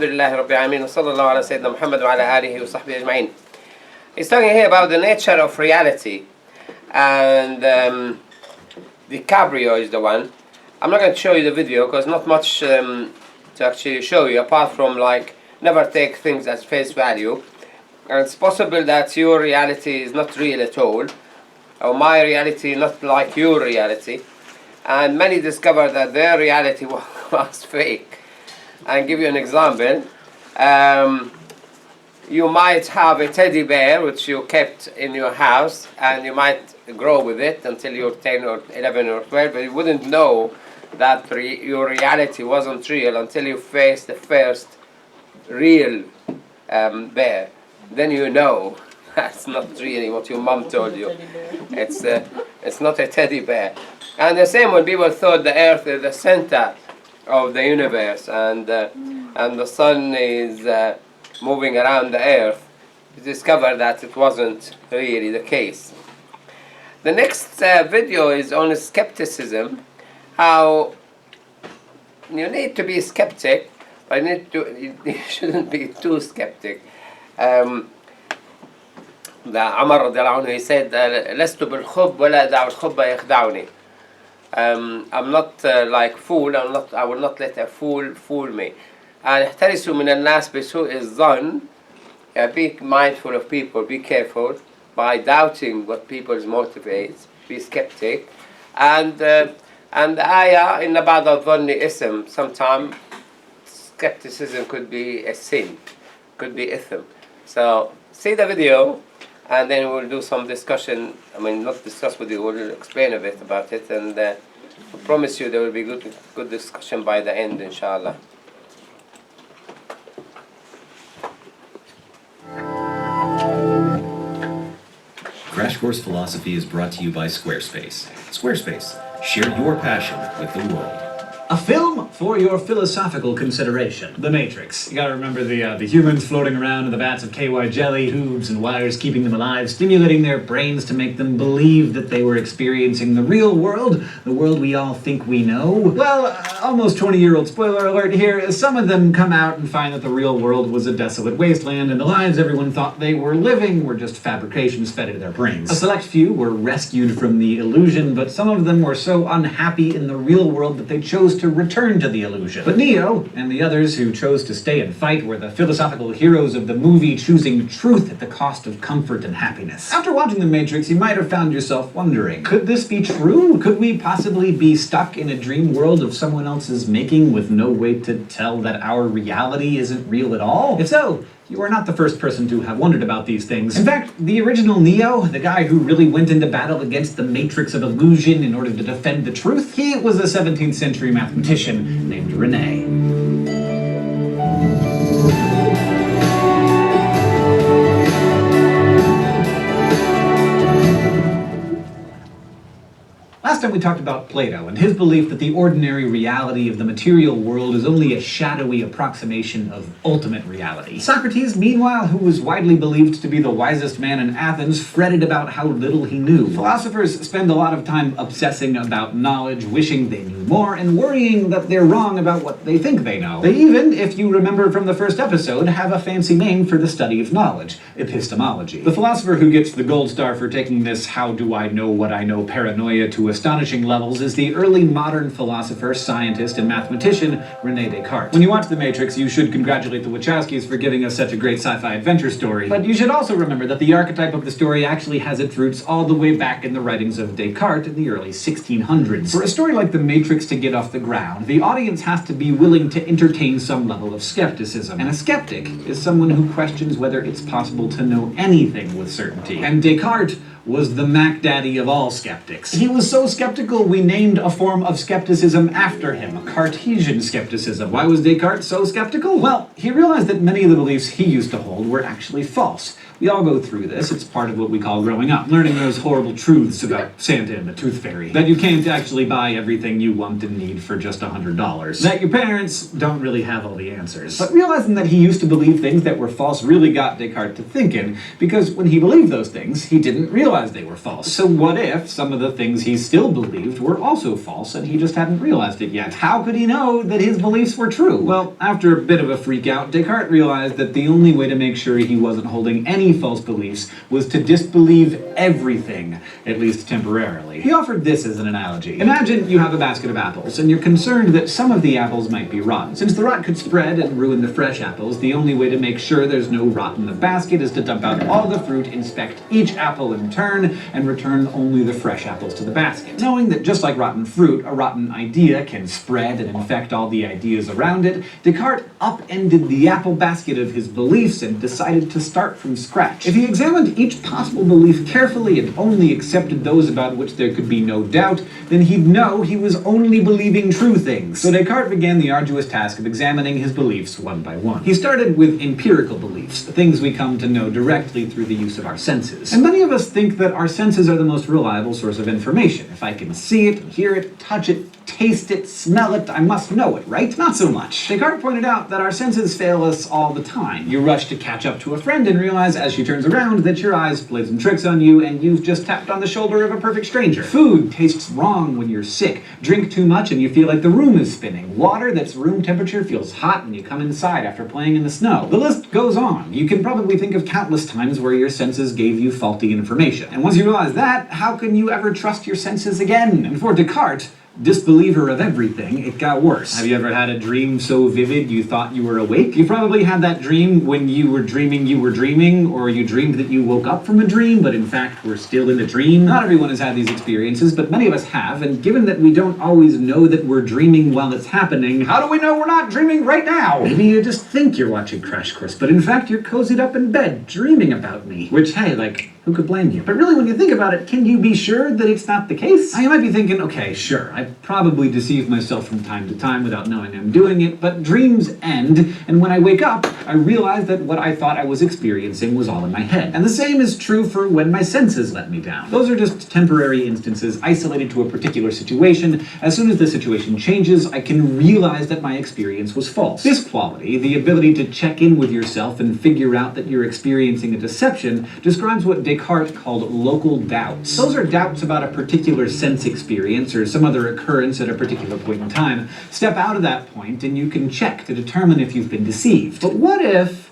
Alhamdulillah Rabbil Alameen, sallallahu ala Sayyidina Muhammad wa ala alihi wa sahbihi ajma'in. He's talking here about the nature of reality, and DiCaprio is the one. I'm not going to show you the video because not much to actually show you, apart from like never take things as face value. And it's possible that your reality is not real at all, or my reality not like your reality, and many discover that their reality was fake. I'll give you an example. You might have a teddy bear which you kept in your house, and you might grow with it until you're 10 or 11 or 12, but you wouldn't know that your reality wasn't real until you face the first real bear. Then you know that's not really what your mom told you. It's not a teddy bear. And the same when people thought the earth is the center of the universe, and the sun is moving around the earth, you discover that it wasn't really the case. The next video is on skepticism, how you need to be skeptic, but you shouldn't be too skeptic. Umar radiallahu anhu, he said, لست بالخب ولا دع الخب يخدعني. I'm not like fool. I will not let a fool fool me. And احترسوا من الناس بسوء الظن. Be mindful of people. Be careful by doubting what people's motivates. Be skeptic. And the ayah in بعض الظن Issam. Sometimes skepticism could be a sin, could be Issam. So see the video, and then we'll do some discussion. I mean, not discuss with you, we'll explain a bit about it, and I promise you there will be good discussion by the end, inshallah. Crash Course Philosophy is brought to you by Squarespace. Squarespace, share your passion with the world. A film for your philosophical consideration. The Matrix. You gotta remember the humans floating around in the vats of KY jelly, tubes and wires keeping them alive, stimulating their brains to make them believe that they were experiencing the real world, the world we all think we know. Well, almost 20-year-old spoiler alert here, some of them come out and find that the real world was a desolate wasteland, and the lives everyone thought they were living were just fabrications fed into their brains. A select few were rescued from the illusion, but some of them were so unhappy in the real world that they chose to return to the illusion. But Neo and the others who chose to stay and fight were the philosophical heroes of the movie, choosing truth at the cost of comfort and happiness. After watching The Matrix, you might have found yourself wondering, could this be true? Could we possibly be stuck in a dream world of someone else's making with no way to tell that our reality isn't real at all? If so, you are not the first person to have wondered about these things. In fact, the original Neo, the guy who really went into battle against the matrix of illusion in order to defend the truth, he was a 17th century mathematician named Rene. Last time we talked about Plato and his belief that the ordinary reality of the material world is only a shadowy approximation of ultimate reality. Socrates, meanwhile, who was widely believed to be the wisest man in Athens, fretted about how little he knew. Philosophers spend a lot of time obsessing about knowledge, wishing they knew more, and worrying that they're wrong about what they think they know. They even, if you remember from the first episode, have a fancy name for the study of knowledge: epistemology. The philosopher who gets the gold star for taking this how do I know what I know paranoia to astonishing levels is the early modern philosopher, scientist, and mathematician Rene Descartes. When you watch The Matrix, you should congratulate the Wachowskis for giving us such a great sci-fi adventure story. But you should also remember that the archetype of the story actually has its roots all the way back in the writings of Descartes in the early 1600s. For a story like The Matrix to get off the ground, the audience has to be willing to entertain some level of skepticism. And a skeptic is someone who questions whether it's possible to know anything with certainty. And Descartes was the Mac Daddy of all skeptics. He was so skeptical we named a form of skepticism after him, Cartesian skepticism. Why was Descartes so skeptical? Well, he realized that many of the beliefs he used to hold were actually false. We all go through this. It's part of what we call growing up. Learning those horrible truths about Santa and the Tooth Fairy. That you can't actually buy everything you want and need for just $100. That your parents don't really have all the answers. But realizing that he used to believe things that were false really got Descartes to thinking, because when he believed those things, he didn't realize realized they were false. So what if some of the things he still believed were also false and he just hadn't realized it yet? How could he know that his beliefs were true? Well, after a bit of a freak out, Descartes realized that the only way to make sure he wasn't holding any false beliefs was to disbelieve everything, at least temporarily. He offered this as an analogy. Imagine you have a basket of apples, and you're concerned that some of the apples might be rotten. Since the rot could spread and ruin the fresh apples, the only way to make sure there's no rot in the basket is to dump out all the fruit, inspect each apple in turn, and return only the fresh apples to the basket. Knowing that just like rotten fruit, a rotten idea can spread and infect all the ideas around it, Descartes upended the apple basket of his beliefs and decided to start from scratch. If he examined each possible belief carefully and only accepted those about which there could be no doubt, then he'd know he was only believing true things. So Descartes began the arduous task of examining his beliefs one by one. He started with empirical beliefs, the things we come to know directly through the use of our senses. And many of us think that our senses are the most reliable source of information. If I can see it, hear it, touch it, taste it, smell it, I must know it, right? Not so much. Descartes pointed out that our senses fail us all the time. You rush to catch up to a friend and realize as she turns around that your eyes played some tricks on you and you've just tapped on the shoulder of a perfect stranger. Food tastes wrong when you're sick. Drink too much and you feel like the room is spinning. Water that's room temperature feels hot when you come inside after playing in the snow. The list goes on. You can probably think of countless times where your senses gave you faulty information. And once you realize that, how can you ever trust your senses again? And for Descartes, disbeliever of everything, it got worse. Have you ever had a dream so vivid you thought you were awake? You probably had that dream when you were dreaming, or you dreamed that you woke up from a dream, but in fact were still in a dream. Not everyone has had these experiences, but many of us have, and given that we don't always know that we're dreaming while it's happening, how do we know we're not dreaming right now? Maybe you just think you're watching Crash Course, but in fact you're cozied up in bed, dreaming about me. Which, hey, like, who could blame you? But really, when you think about it, can you be sure that it's not the case? You might be thinking, okay, sure, I probably deceive myself from time to time without knowing I'm doing it, but dreams end, and when I wake up, I realize that what I thought I was experiencing was all in my head. And the same is true for when my senses let me down. Those are just temporary instances isolated to a particular situation. As soon as the situation changes, I can realize that my experience was false. This quality, the ability to check in with yourself and figure out that you're experiencing a deception, describes what Descartes called local doubts. Those are doubts about a particular sense experience or some other occurrence at a particular point in time. Step out of that point and you can check to determine if you've been deceived. But what if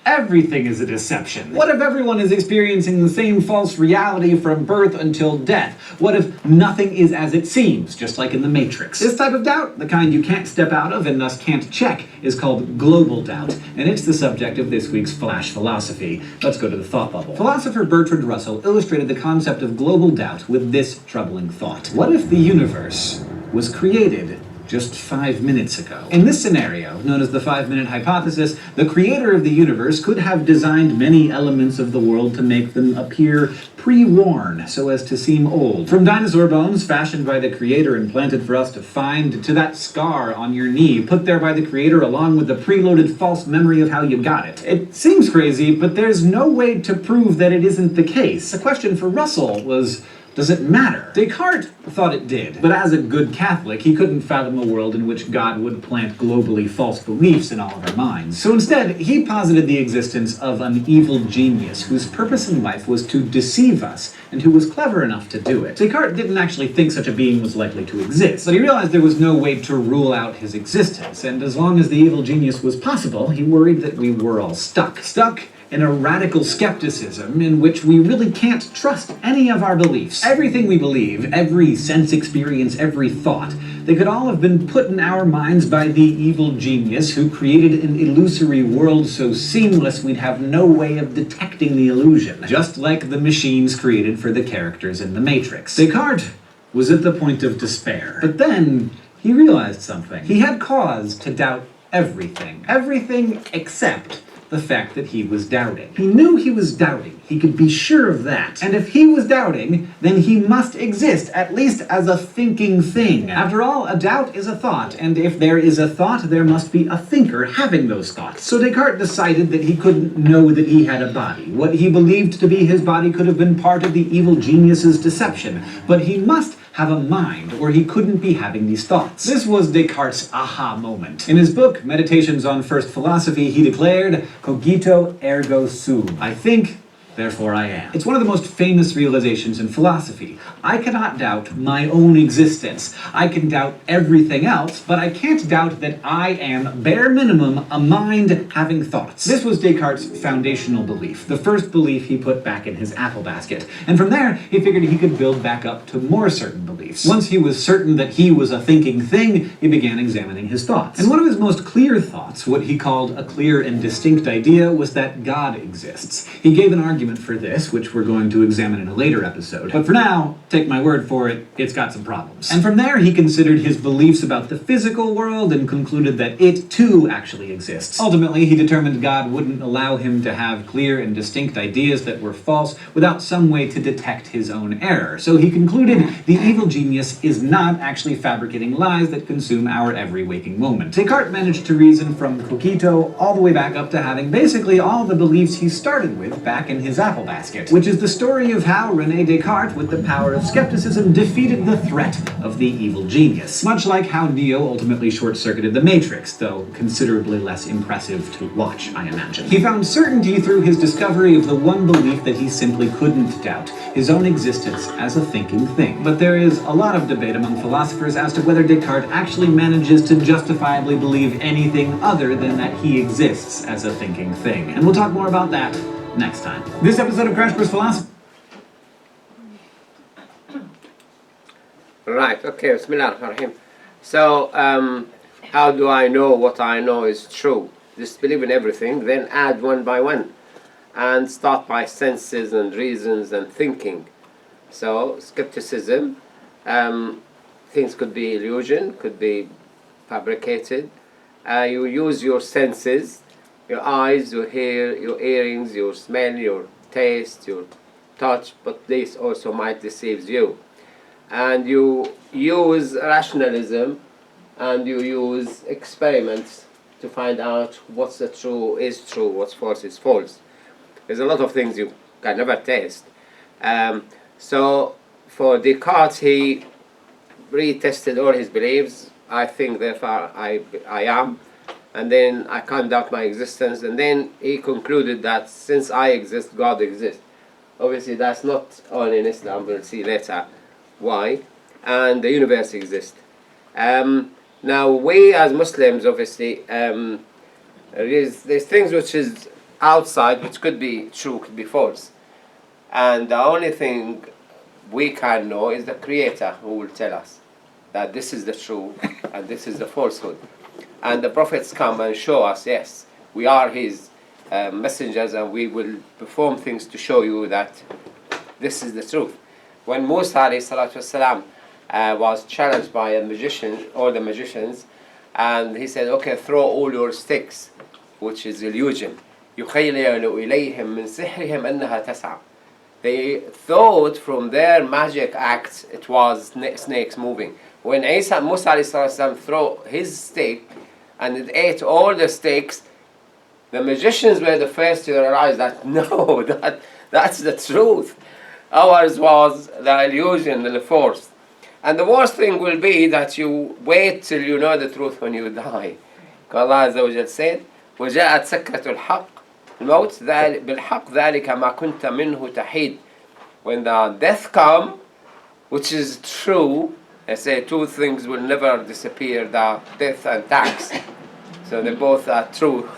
everything is a deception? What if everyone is experiencing the same false reality from birth until death? What if nothing is as it seems, just like in the Matrix? This type of doubt, the kind you can't step out of and thus can't check, is called global doubt, and it's the subject of this week's Flash Philosophy. Let's go to the thought bubble. Philosopher Bertrand Russell illustrated the concept of global doubt with this troubling thought. What if the universe was created just 5 minutes ago? In this scenario, known as the 5-minute hypothesis, the creator of the universe could have designed many elements of the world to make them appear pre-worn, so as to seem old. From dinosaur bones fashioned by the creator and planted for us to find, to that scar on your knee put there by the creator along with the preloaded false memory of how you got it. It seems crazy, but there's no way to prove that it isn't the case. The question for Russell was, does it matter? Descartes thought it did, but as a good Catholic, he couldn't fathom a world in which God would plant globally false beliefs in all of our minds. So instead, he posited the existence of an evil genius whose purpose in life was to deceive us, and who was clever enough to do it. Descartes didn't actually think such a being was likely to exist, but he realized there was no way to rule out his existence, and as long as the evil genius was possible, he worried that we were all stuck. Stuck in a radical skepticism in which we really can't trust any of our beliefs. Everything we believe, every sense experience, every thought, they could all have been put in our minds by the evil genius who created an illusory world so seamless we'd have no way of detecting the illusion, just like the machines created for the characters in the Matrix. Descartes was at the point of despair, but then he realized something. He had cause to doubt everything. Everything except the fact that he was doubting. He knew he was doubting. He could be sure of that. And if he was doubting, then he must exist, at least as a thinking thing. After all, a doubt is a thought, and if there is a thought, there must be a thinker having those thoughts. So Descartes decided that he couldn't know that he had a body. What he believed to be his body could have been part of the evil genius's deception, but he must have a mind, or he couldn't be having these thoughts. This was Descartes' aha moment. In his book, Meditations on First Philosophy, he declared, cogito ergo sum. I think, therefore I am. It's one of the most famous realizations in philosophy. I cannot doubt my own existence. I can doubt everything else, but I can't doubt that I am, bare minimum, a mind having thoughts. This was Descartes' foundational belief, the first belief he put back in his apple basket. And from there, he figured he could build back up to more certain beliefs. Once he was certain that he was a thinking thing, he began examining his thoughts. And one of his most clear thoughts, what he called a clear and distinct idea, was that God exists. He gave an argument for this, which we're going to examine in a later episode. But for now, take my word for it, it's got some problems. And from there, he considered his beliefs about the physical world and concluded that it, too, actually exists. Ultimately, he determined God wouldn't allow him to have clear and distinct ideas that were false without some way to detect his own error. So he concluded the evil genius is not actually fabricating lies that consume our every waking moment. Descartes managed to reason from Coquito all the way back up to having basically all the beliefs he started with back in his apple basket, which is the story of how Rene Descartes, with the power of skepticism, defeated the threat of the evil genius. Much like how Neo ultimately short-circuited the Matrix, though considerably less impressive to watch, I imagine. He found certainty through his discovery of the one belief that he simply couldn't doubt, his own existence as a thinking thing. But there is a lot of debate among philosophers as to whether Descartes actually manages to justifiably believe anything other than that he exists as a thinking thing. And we'll talk more about that next time. This episode of Crash Course Philosophy. Right, okay, Bismillah ar-Rahim. So, how do I know what I know is true? Disbelieve in everything, then add one by one. And start by senses and reasons and thinking. So, skepticism, things could be illusion, could be fabricated. You use your senses, your eyes, your hair, your earrings, your smell, your taste, your touch, but this also might deceive you. And you use rationalism and you use experiments to find out what's the true is true, what's false is false. There's a lot of things you can never test. So for Descartes, he retested all his beliefs. I think, therefore I am. And then I can't doubt my existence. And then he concluded that since I exist, God exists. Obviously, that's not all in Islam. We'll see later why. And the universe exists. Now, we as Muslims, obviously, there's things which is outside, which could be true, could be false. And the only thing we can know is the Creator who will tell us that this is the true and this is the falsehood. And the prophets come and show us, yes, we are his messengers and we will perform things to show you that this is the truth. When Musa والسلام, was challenged by a magician, all the magicians, and he said, okay, throw all your sticks, which is illusion. يُخَيْلَيَ إِلَيْهِمْ مِنْ سِحْرِهِمْ أَنَّهَا تَسْعَى. They thought from their magic acts it was snakes moving. When Musa والسلام, threw his stick and it ate all the sticks, the magicians were the first to realize that no, that's the truth. Ours was the illusion and the force. And the worst thing will be that you wait till you know the truth when you die. Allah Azza wa Jal said, وَجَاءَتْ سَكْرَةُ الْحَقِّ الْمَوْتِ بِالْحَقِّ ذَلِكَ مَا كُنْتَ مِنْهُ تَحِيدٌ. When the death comes, which is true, they say two things will never disappear, the death and tax. So they both are true.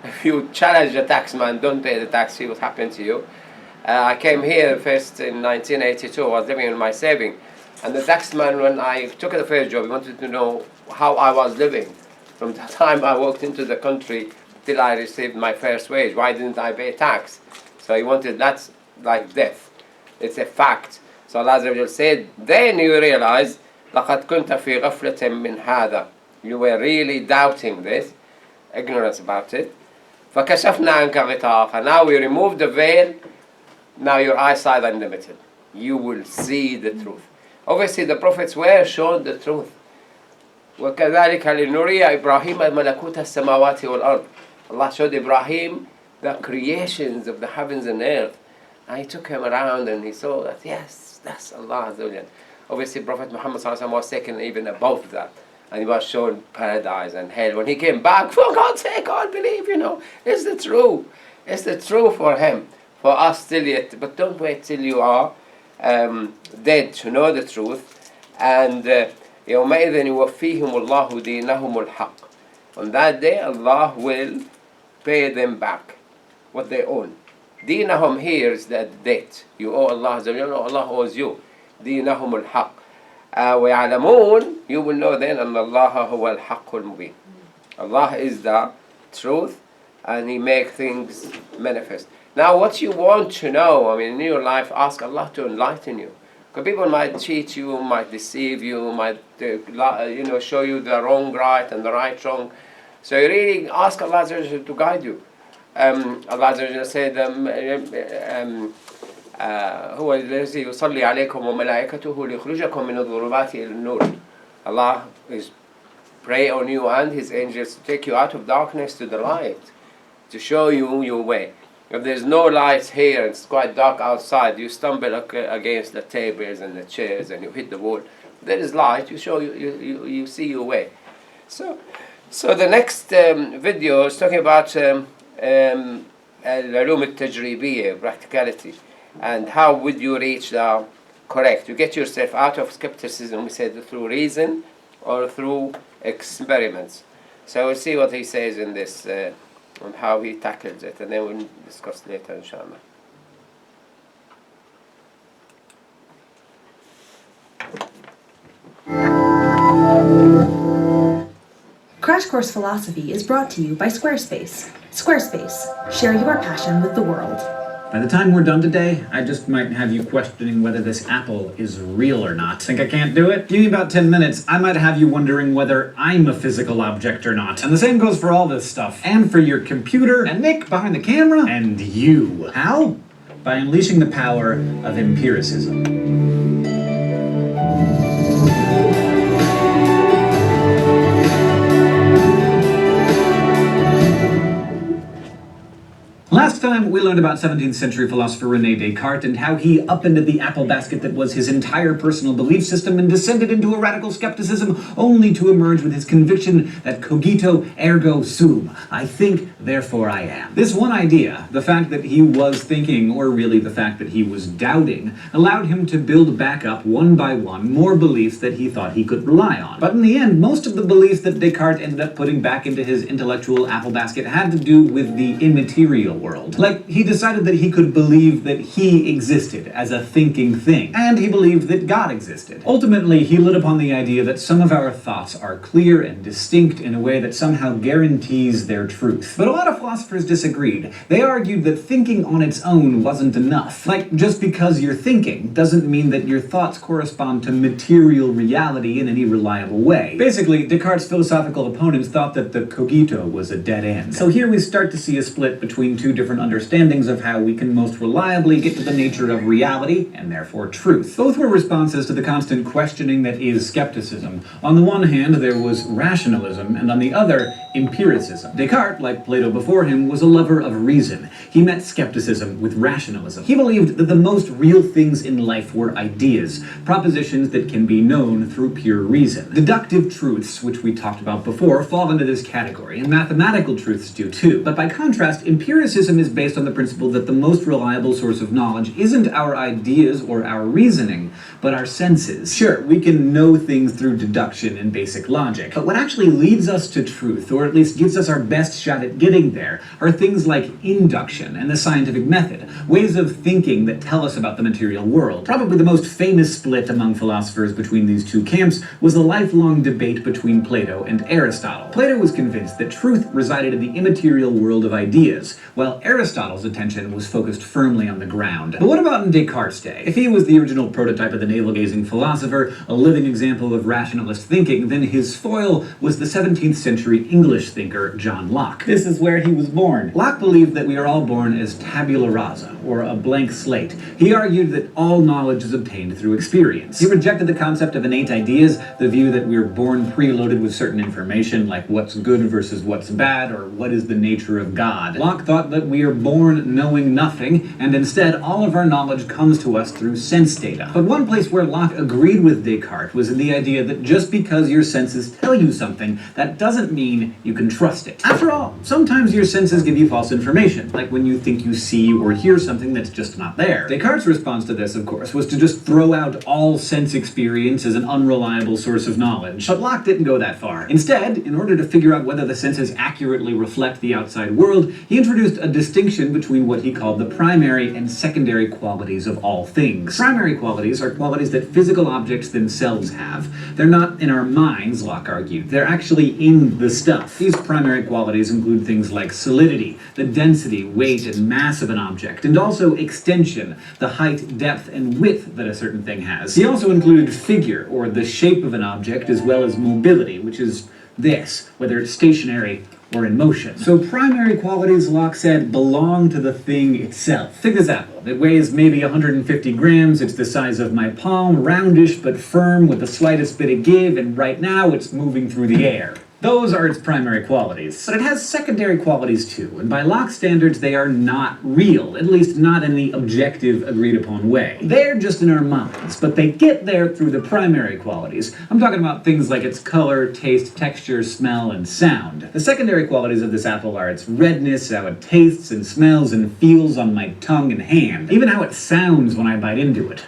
If you challenge the taxman, don't pay the tax, see what happened to you. I came here first in 1982, I was living in my saving. And the taxman, when I took the first job, he wanted to know how I was living. From the time I walked into the country till I received my first wage, why didn't I pay tax? So he wanted, that's like death. It's a fact. So Allah Azza wa Jal said, then you realize, لَقَدْ كُنْتَ فِي غَفْلَةٍ مِّنْ هَذَا. You were really doubting this, ignorance about it. فَكَشَفْنَا عَنْكَ غِطَاءَكَ. Now we remove the veil, now your eyesight is unlimited. You will see the truth. Obviously the prophets were shown the truth. وَكَذَلِكَ لِنُرِيَ إِبْرَاهِيمَ مَلَكُوتَ السَّمَاوَاتِ وَالْأَرْضِ. Allah showed Ibrahim the creations of the heavens and earth. And he took him around and he saw that, yes, that's Allah Azza wa Jal. Obviously Prophet Muhammad was taken even above that. And he was shown paradise and hell. When he came back, for God's sake, God believe, it's the truth. It's the truth for him. for us till yet, but don't wait till you are dead to know the truth. And يومئذ يوفيهم الله دينهم الحق. On that day, Allah will pay them back what they own. Dinahum here is that debt. You owe Allah, Allah owes you. Dinahum al-haq. وَيَعْلَمُونَ, you will know then أن الله هو الحق المبين. Allah is the truth, and He makes things manifest. Now what you want to know, I mean, in your life, ask Allah to enlighten you. Because people might cheat you, might deceive you, might show you the wrong right and the right wrong. So you really ask Allah to guide you. Allah said, هو الذي يصلي عليكم وملائكته ليخرجكم من الظلمات إلى النور. Allah is pray on you and His angels to take you out of darkness to the light, to show you your way. If there's no light here, it's quite dark outside, you stumble against the tables and the chairs and you hit the wall. There is light, you see your way. So the next video is talking about العلوم التجريبية, practicality, and how would you reach the correct. You get yourself out of skepticism, we said, through reason or through experiments. So we'll see what he says in this, on how he tackles it, and then we'll discuss later, inshallah. Crash Course Philosophy is brought to you by Squarespace. Squarespace, share your passion with the world. By the time we're done today, I just might have you questioning whether this apple is real or not. Think I can't do it? Give me about 10 minutes, I might have you wondering whether I'm a physical object or not. And the same goes for all this stuff. And for your computer, and Nick behind the camera, and you. How? By unleashing the power of empiricism. Last time, we learned about 17th century philosopher Rene Descartes and how he upended the apple basket that was his entire personal belief system and descended into a radical skepticism, only to emerge with his conviction that cogito ergo sum. I think, therefore I am. This one idea, the fact that he was thinking, or really the fact that he was doubting, allowed him to build back up one by one more beliefs that he thought he could rely on. But in the end, most of the beliefs that Descartes ended up putting back into his intellectual apple basket had to do with the immaterial world. Like, he decided that he could believe that he existed as a thinking thing, and he believed that God existed. Ultimately, he lit upon the idea that some of our thoughts are clear and distinct in a way that somehow guarantees their truth. But a lot of philosophers disagreed. They argued that thinking on its own wasn't enough. Like, just because you're thinking doesn't mean that your thoughts correspond to material reality in any reliable way. Basically, Descartes' philosophical opponents thought that the cogito was a dead end. So here we start to see a split between two different understandings of how we can most reliably get to the nature of reality, and therefore truth. Both were responses to the constant questioning that is skepticism. On the one hand, there was rationalism, and on the other, empiricism. Descartes, like Plato before him, was a lover of reason. He met skepticism with rationalism. He believed that the most real things in life were ideas, propositions that can be known through pure reason. Deductive truths, which we talked about before, fall into this category, and mathematical truths do too. But by contrast, empiricism is based on the principle that the most reliable source of knowledge isn't our ideas or our reasoning, but our senses. Sure, we can know things through deduction and basic logic, but what actually leads us to truth, or at least gives us our best shot at getting there, are things like induction and the scientific method, ways of thinking that tell us about the material world. Probably the most famous split among philosophers between these two camps was the lifelong debate between Plato and Aristotle. Plato was convinced that truth resided in the immaterial world of ideas, while Aristotle's attention was focused firmly on the ground. But what about in Descartes' day? If he was the original prototype of the navel-gazing philosopher, a living example of rationalist thinking, then his foil was the 17th century English thinker John Locke. This is where he was born. Locke believed that we are all born as tabula rasa, or a blank slate. He argued that all knowledge is obtained through experience. He rejected the concept of innate ideas, the view that we're born preloaded with certain information, like what's good versus what's bad, or what is the nature of God. Locke thought that we are born knowing nothing, and instead all of our knowledge comes to us through sense data. But one place where Locke agreed with Descartes was in the idea that just because your senses tell you something, that doesn't mean you can trust it. After all, sometimes your senses give you false information, like when you think you see or hear something that's just not there. Descartes' response to this, of course, was to just throw out all sense experience as an unreliable source of knowledge. But Locke didn't go that far. Instead, in order to figure out whether the senses accurately reflect the outside world, he introduced a distinction between what he called the primary and secondary qualities of all things. Primary qualities are qualities that physical objects themselves have. They're not in our minds, Locke argued. They're actually in the stuff. These primary qualities include things like solidity, the density, weight, and mass of an object, and also extension, the height, depth, and width that a certain thing has. He also included figure, or the shape of an object, as well as mobility, which is this, whether it's stationary or in motion. So primary qualities, Locke said, belong to the thing itself. Take this apple. It weighs maybe 150 grams, it's the size of my palm, roundish but firm with the slightest bit of give, and right now it's moving through the air. Those are its primary qualities. But it has secondary qualities too, and by Locke's standards they are not real, at least not in the objective, agreed-upon way. They're just in our minds, but they get there through the primary qualities. I'm talking about things like its color, taste, texture, smell, and sound. The secondary qualities of this apple are its redness, how it tastes and smells and feels on my tongue and hand, even how it sounds when I bite into it.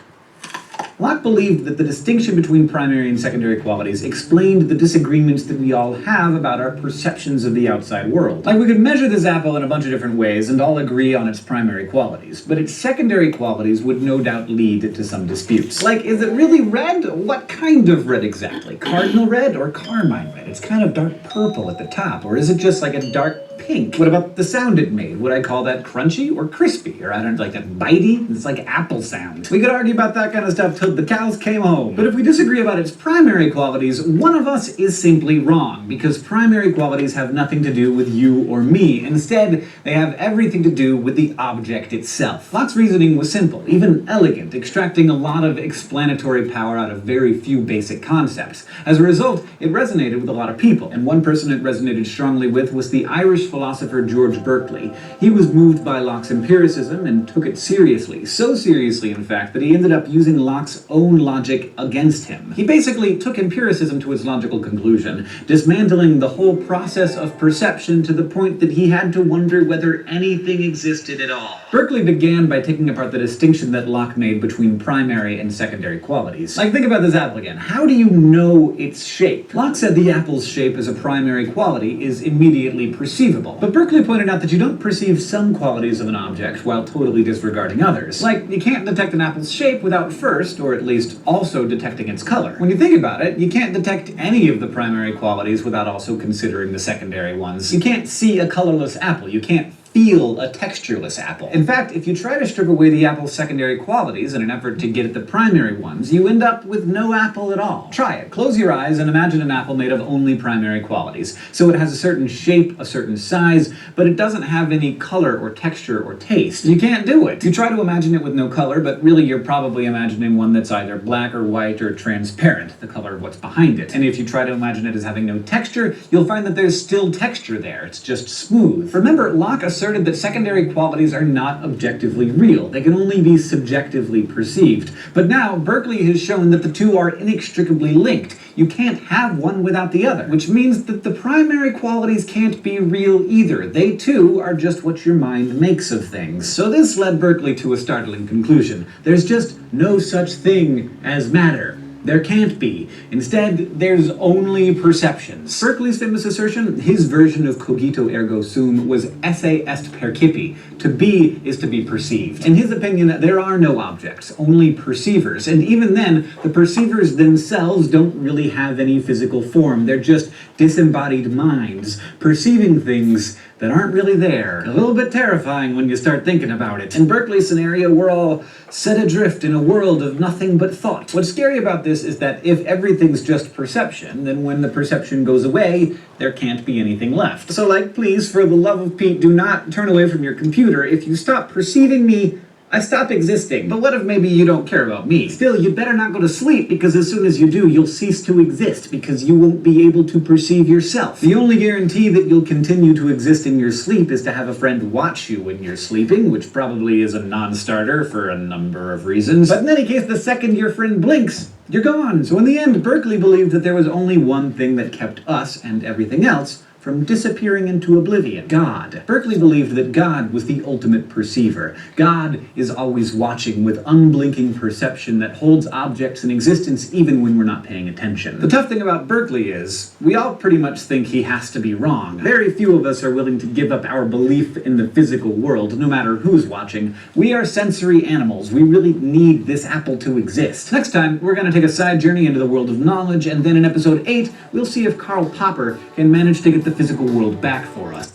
Locke believed that the distinction between primary and secondary qualities explained the disagreements that we all have about our perceptions of the outside world. Like, we could measure this apple in a bunch of different ways and all agree on its primary qualities, but its secondary qualities would no doubt lead to some disputes. Like, is it really red? What kind of red exactly? Cardinal red or carmine red? It's kind of dark purple at the top, or is it just like a dark pink? What about the sound it made? Would I call that crunchy or crispy? Or I don't know, like that bitey? It's like apple sound. We could argue about that kind of stuff till the cows came home. But if we disagree about its primary qualities, one of us is simply wrong, because primary qualities have nothing to do with you or me. Instead, they have everything to do with the object itself. Locke's reasoning was simple, even elegant, extracting a lot of explanatory power out of very few basic concepts. As a result, it resonated with a lot of people, and one person it resonated strongly with was the Irish philosopher George Berkeley. He was moved by Locke's empiricism and took it seriously, so seriously in fact that he ended up using Locke's own logic against him. He basically took empiricism to its logical conclusion, dismantling the whole process of perception to the point that he had to wonder whether anything existed at all. Berkeley began by taking apart the distinction that Locke made between primary and secondary qualities. Like, think about this apple again. How do you know its shape? Locke said the apple's shape as a primary quality is immediately perceivable. But Berkeley pointed out that you don't perceive some qualities of an object while totally disregarding others. Like, you can't detect an apple's shape without first, or at least also, detecting its color. When you think about it, you can't detect any of the primary qualities without also considering the secondary ones. You can't see a colorless apple. You can't feel a textureless apple. In fact, if you try to strip away the apple's secondary qualities in an effort to get at the primary ones, you end up with no apple at all. Try it. Close your eyes and imagine an apple made of only primary qualities. So it has a certain shape, a certain size, but it doesn't have any color or texture or taste. You can't do it. You try to imagine it with no color, but really you're probably imagining one that's either black or white or transparent, the color of what's behind it. And if you try to imagine it as having no texture, you'll find that there's still texture there. It's just smooth. Remember, Locke asserted that secondary qualities are not objectively real. They can only be subjectively perceived. But now, Berkeley has shown that the two are inextricably linked. You can't have one without the other, which means that the primary qualities can't be real either. They too are just what your mind makes of things. So this led Berkeley to a startling conclusion. There's just no such thing as matter. There can't be. Instead, there's only perceptions. Berkeley's famous assertion, his version of cogito ergo sum, was esse est percipi. To be is to be perceived. In his opinion, there are no objects, only perceivers. And even then, the perceivers themselves don't really have any physical form. They're just disembodied minds, perceiving things that aren't really there. A little bit terrifying when you start thinking about it. In Berkeley's scenario, we're all set adrift in a world of nothing but thought. What's scary about this is that if everything's just perception, then when the perception goes away, there can't be anything left. So, like, please, for the love of Pete, do not turn away from your computer. If you stop perceiving me, I stop existing. But what if maybe you don't care about me? Still, you'd better not go to sleep, because as soon as you do, you'll cease to exist, because you won't be able to perceive yourself. The only guarantee that you'll continue to exist in your sleep is to have a friend watch you when you're sleeping, which probably is a non-starter for a number of reasons. But in any case, the second your friend blinks, you're gone. So in the end, Berkeley believed that there was only one thing that kept us and everything else from disappearing into oblivion: God. Berkeley believed that God was the ultimate perceiver. God is always watching with unblinking perception that holds objects in existence even when we're not paying attention. The tough thing about Berkeley is, we all pretty much think he has to be wrong. Very few of us are willing to give up our belief in the physical world, no matter who's watching. We are sensory animals. We really need this apple to exist. Next time, we're going to take a side journey into the world of knowledge, and then in episode 8, we'll see if Karl Popper can manage to get the physical world back for us.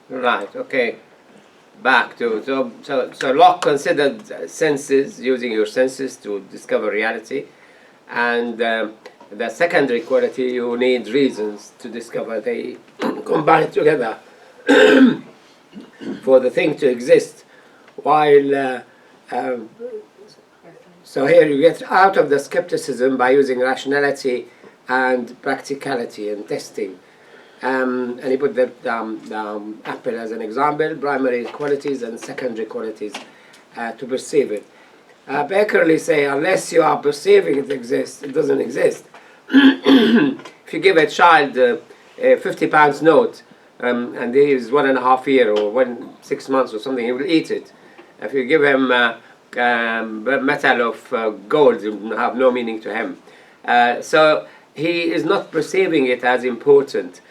Right, okay. Back to, so Locke considered senses, using your senses to discover reality, and the secondary quality, you need reasons to discover. They combine together for the thing to exist. While so here you get out of the skepticism by using rationality and practicality and testing. And he put the apple as an example: primary qualities and secondary qualities to perceive it. Beckerly say, unless you are perceiving it exists, it doesn't exist. If you give a child a £50 note, and he is 1.5 years or 6 months or something, he will eat it. If you give him metal of gold, it will have no meaning to him. So he is not perceiving it as important.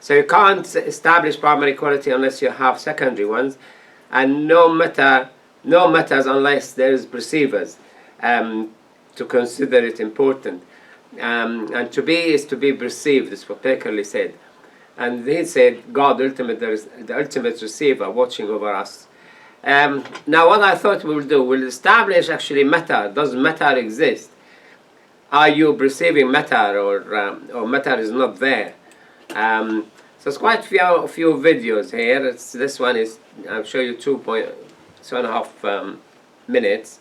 So you can't establish primary quality unless you have secondary ones, and no matters unless there is perceivers to consider it important. And to be is to be perceived, is what Beckerly said. And he said God the ultimate receiver watching over us. Now what I thought we will do, we'll establish actually matter. Does matter exist? Are you perceiving matter, or matter is not there? So it's quite a few videos here. This one is, I'll show you 2.5 minutes.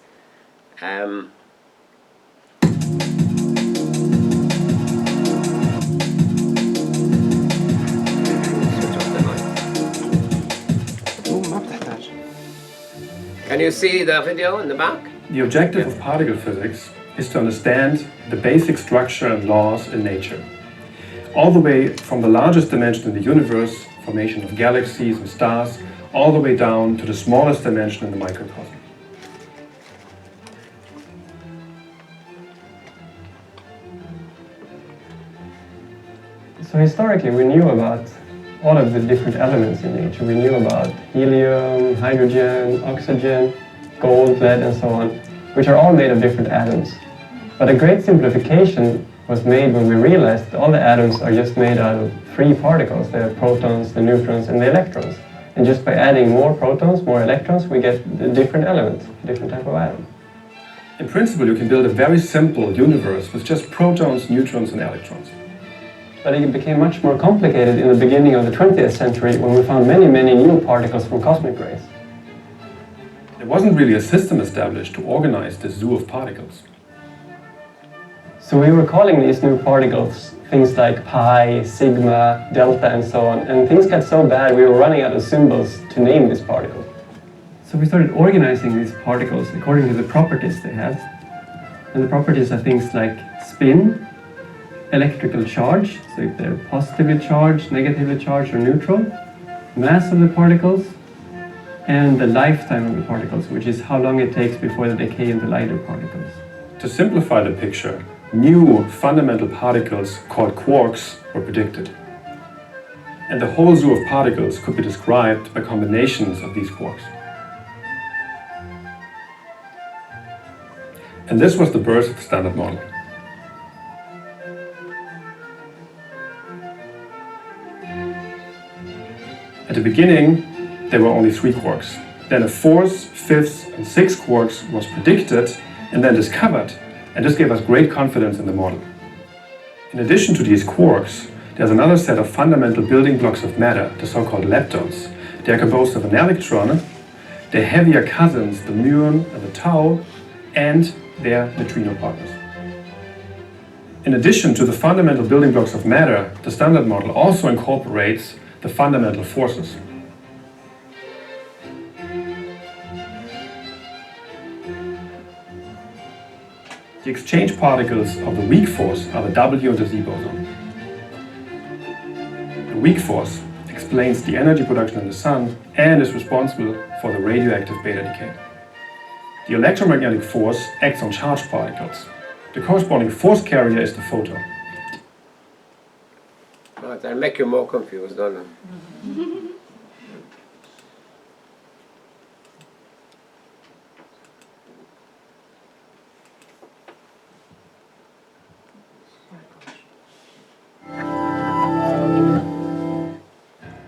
Can you see the video in the back? The objective of particle physics is to understand the basic structure and laws in nature. All the way from the largest dimension in the universe, formation of galaxies and stars, all the way down to the smallest dimension in the microcosm. So historically we knew about all of the different elements in nature. We knew about helium, hydrogen, oxygen, gold, lead, and so on, which are all made of different atoms. But a great simplification was made when we realized that all the atoms are just made out of 3 particles: the protons, the neutrons, and the electrons. And just by adding more protons, more electrons, we get a different element, a different type of atom. In principle, you can build a very simple universe with just protons, neutrons, and electrons. But it became much more complicated in the beginning of the 20th century when we found many, many new particles from cosmic rays. There wasn't really a system established to organize this zoo of particles. So we were calling these new particles things like pi, sigma, delta, and so on. And things got so bad we were running out of symbols to name these particles. So we started organizing these particles according to the properties they have. And the properties are things like spin, electrical charge, so if they're positively charged, negatively charged, or neutral, mass of the particles, and the lifetime of the particles, which is how long it takes before they decay into lighter particles. To simplify the picture, new fundamental particles called quarks were predicted. And the whole zoo of particles could be described by combinations of these quarks. And this was the birth of the Standard Model. At the beginning, there were only 3 quarks. Then a 4th, 5th, and 6th quarks was predicted and then discovered, and this gave us great confidence in the model. In addition to these quarks, there's another set of fundamental building blocks of matter, the so-called leptons. They are composed of an electron, their heavier cousins, the muon and the tau, and their neutrino partners. In addition to the fundamental building blocks of matter, the Standard Model also incorporates the fundamental forces. The exchange particles of the weak force are the W and the Z boson. The weak force explains the energy production in the Sun and is responsible for the radioactive beta decay. The electromagnetic force acts on charged particles. The corresponding force carrier is the photon. But I'll make you more confused, don't I?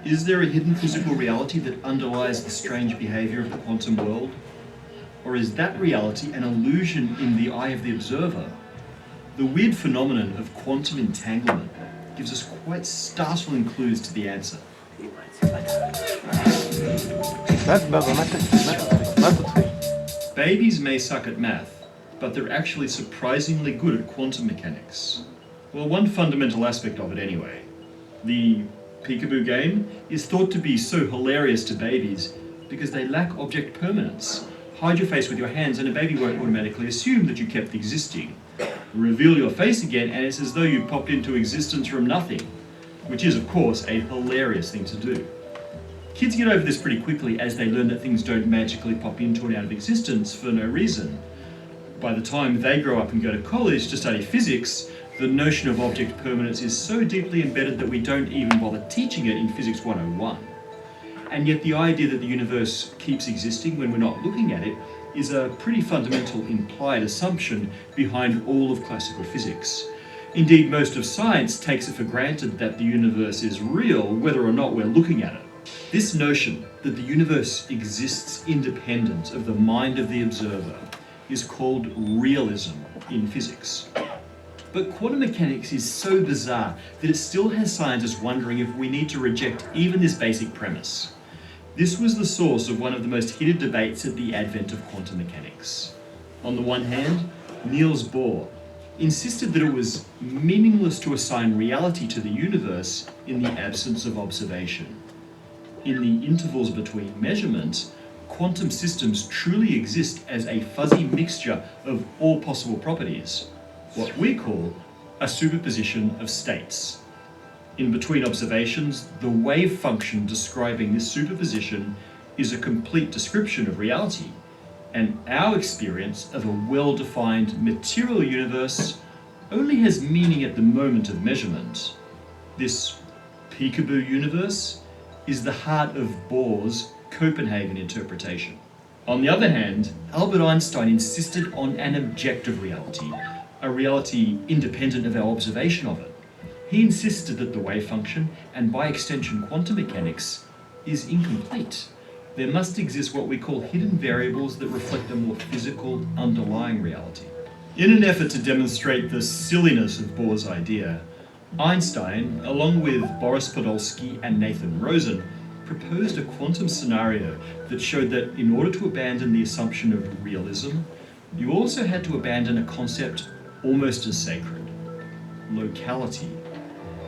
Is there a hidden physical reality that underlies the strange behavior of the quantum world? Or is that reality an illusion in the eye of the observer? The weird phenomenon of quantum entanglement gives us quite startling clues to the answer. Babies may suck at math, but they're actually surprisingly good at quantum mechanics. Well, one fundamental aspect of it anyway. The peekaboo game is thought to be so hilarious to babies because they lack object permanence. Hide your face with your hands and a baby won't automatically assume that you kept existing. Reveal your face again and it's as though you popped into existence from nothing, which is of course a hilarious thing to do. Kids get over this pretty quickly as they learn that things don't magically pop into and out of existence for no reason. By the time they grow up and go to college to study physics, the notion of object permanence is so deeply embedded that we don't even bother teaching it in Physics 101. And yet the idea that the universe keeps existing when we're not looking at it is a pretty fundamental implied assumption behind all of classical physics. Indeed, most of science takes it for granted that the universe is real whether or not we're looking at it. This notion that the universe exists independent of the mind of the observer is called realism in physics. But quantum mechanics is so bizarre that it still has scientists wondering if we need to reject even this basic premise. This was the source of one of the most heated debates at the advent of quantum mechanics. On the one hand, Niels Bohr insisted that it was meaningless to assign reality to the universe in the absence of observation. In the intervals between measurements, quantum systems truly exist as a fuzzy mixture of all possible properties, what we call a superposition of states. In between observations, the wave function describing this superposition is a complete description of reality, and our experience of a well-defined material universe only has meaning at the moment of measurement. This peekaboo universe is the heart of Bohr's Copenhagen interpretation. On the other hand, Albert Einstein insisted on an objective reality, a reality independent of our observation of it. He insisted that the wave function, and by extension quantum mechanics, is incomplete. There must exist what we call hidden variables that reflect a more physical underlying reality. In an effort to demonstrate the silliness of Bohr's idea, Einstein, along with Boris Podolsky and Nathan Rosen, proposed a quantum scenario that showed that in order to abandon the assumption of realism, you also had to abandon a concept almost as sacred: locality.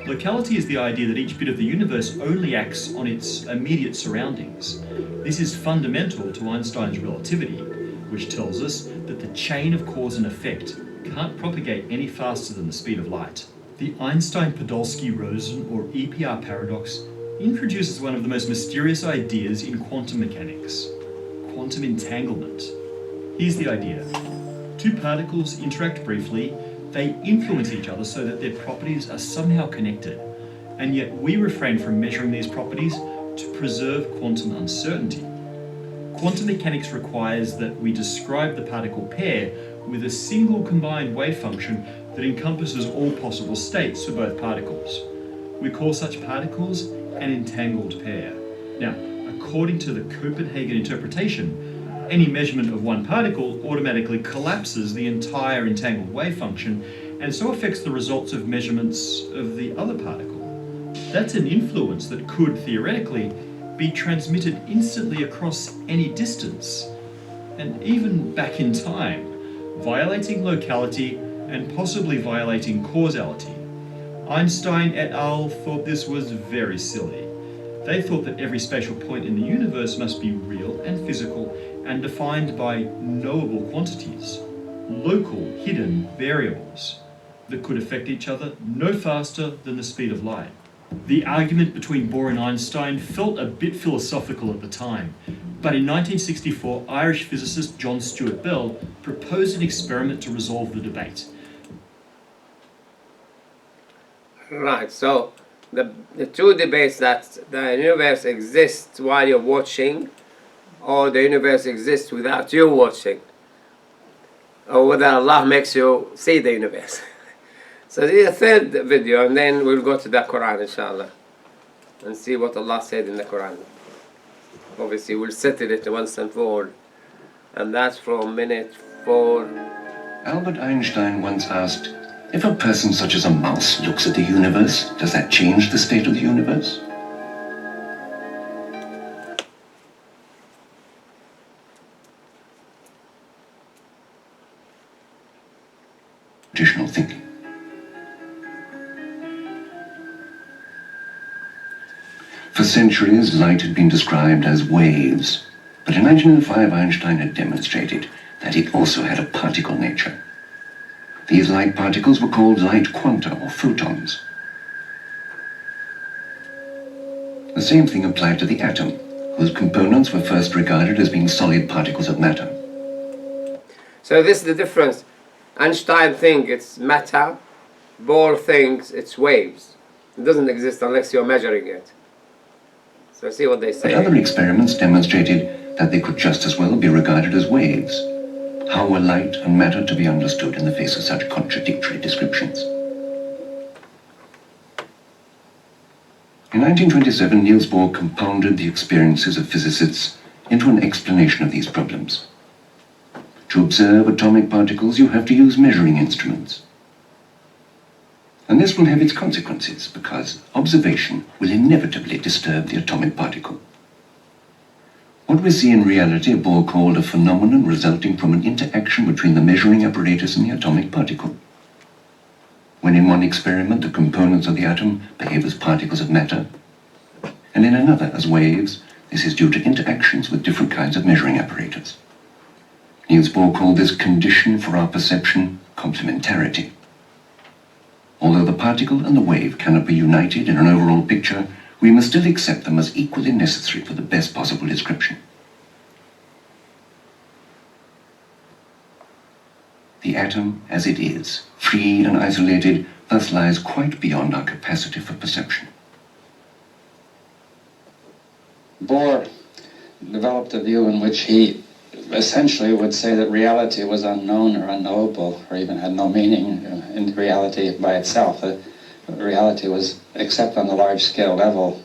Locality is the idea that each bit of the universe only acts on its immediate surroundings. This is fundamental to Einstein's relativity, which tells us that the chain of cause and effect can't propagate any faster than the speed of light. The Einstein-Podolsky-Rosen, or EPR paradox, introduces one of the most mysterious ideas in quantum mechanics: quantum entanglement. Here's the idea. Two particles interact briefly, they influence each other so that their properties are somehow connected, and yet we refrain from measuring these properties to preserve quantum uncertainty. Quantum mechanics requires that we describe the particle pair with a single combined wave function that encompasses all possible states for both particles. We call such particles an entangled pair. Now, according to the Copenhagen interpretation, any measurement of one particle automatically collapses the entire entangled wave function and so affects the results of measurements of the other particle. That's an influence that could, theoretically, be transmitted instantly across any distance, and even back in time, violating locality and possibly violating causality. Einstein et al. Thought this was very silly. They thought that every spatial point in the universe must be real and physical and defined by knowable quantities, local hidden variables that could affect each other no faster than the speed of light. The argument between Bohr and Einstein felt a bit philosophical at the time, but in 1964, Irish physicist John Stuart Bell proposed an experiment to resolve the debate. Right, so the two debates, that the universe exists while you're watching, or the universe exists without you watching, or whether Allah makes you see the universe. So this is the third video, and then we'll go to the Quran, inshallah, and see what Allah said in the Quran. Obviously, we'll settle it once and for all, and that's from minute 4. Albert Einstein once asked, if a person such as a mouse looks at the universe, does that change the state of the universe? Traditional thinking. For centuries, light had been described as waves, but in 1905 Einstein had demonstrated that it also had a particle nature. These light particles were called light quanta, or photons. The same thing applied to the atom, whose components were first regarded as being solid particles of matter. So this is the difference. Einstein thinks it's matter, Bohr thinks it's waves. It doesn't exist unless you're measuring it. So see what they say. But other experiments demonstrated that they could just as well be regarded as waves. How were light and matter to be understood in the face of such contradictory descriptions? In 1927, Niels Bohr compounded the experiences of physicists into an explanation of these problems. To observe atomic particles, you have to use measuring instruments. And this will have its consequences, because observation will inevitably disturb the atomic particle. What we see in reality, Bohr called a phenomenon resulting from an interaction between the measuring apparatus and the atomic particle. When in one experiment the components of the atom behave as particles of matter, and in another as waves, this is due to interactions with different kinds of measuring apparatus. Niels Bohr called this condition for our perception complementarity. Although the particle and the wave cannot be united in an overall picture, we must still accept them as equally necessary for the best possible description. The atom, as it is, free and isolated, thus lies quite beyond our capacity for perception. Bohr developed a view in which he essentially would say that reality was unknown or unknowable, or even had no meaning in reality by itself. Reality was, except on the large-scale level,